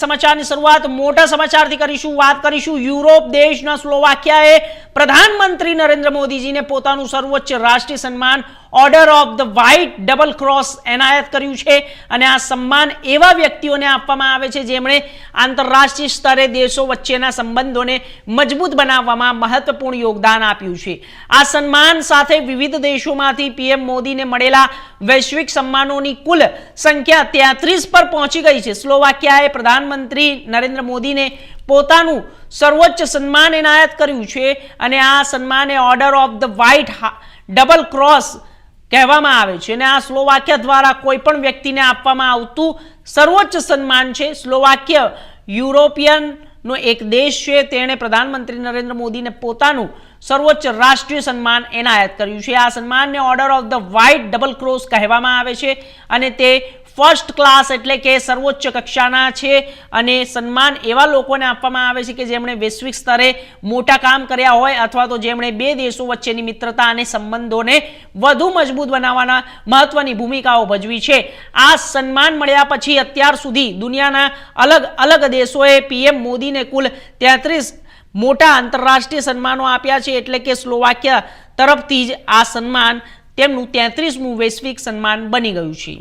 समाचार शुरुआत मोटा समाचार थी करीशुं। बात करीशुं यूरोप देशना स्लोवाकियाए प्रधानमंत्री नरेंद्र मोदीजी ने पोतानुं सर्वोच्च राष्ट्रीय सम्मान order of the white double cross एनायत कर्युं छे अने आ सम्मान एवा व्यक्तिओने आपवामां आवे छे जेमणे आंतरराष्ट्रीय स्तरे देशों वच्चेना संबंधोने मजबूत बनाववामां महत्वपूर्ण योगदान आप्युं छे। आ सन्मान साथे विविध देशोमांथी पीएम मोदीने मळेला वैश्विक सम्मानोनी कुल संख्या 33 पर पहोंची गई छे। स्लोवाकियाए प्रधानमंत्री नरेंद्र मोदी ने पोतानुं सर्वोच्च सन्मान एनायत कर्युं छे अने आ सन्माने order of the white double cross कहेवामां आवे छे अने आ स्लोवाकिया द्वारा कोईपण व्यक्तिने आपवामां आवतुं सर्वोच्च सन्मान छे। स्लोवाकिया यूरोपियन नो एक देश छे, तेणे प्रधानमंत्री नरेंद्र मोदी ने पोतानुं सर्वोच्च राष्ट्रीय सम्मान एनायत कर्युं छे। आ सन्मानने order of the white double cross कहेवामां आवे छे अने ते फर्स्ट क्लास एटले के सर्वोच्च कक्षाना छे अने सन्मान एवा लोकोने आपवामां आवे छे के जेमणे वैश्विक स्तरे मोटा काम कर्या होय अथवा तो जेमणे बे देशों वच्चेनी मित्रता अने संबंधोने वधु मजबूत बनाववाना महत्वनी भूमिकाओ भजवी छे। आ सन्मान मळ्या पछी अत्यार सुधी दुनियाना अलग अलग देशोए पीएम मोदीने कुल 33 मोटा आंतरराष्ट्रीय सन्मानो आप्या छे एटले के स्लोवाकिया तरफथी ज आ सन्मान तेमनुं 33मुं वैश्विक सन्मान बनी गयुं छे।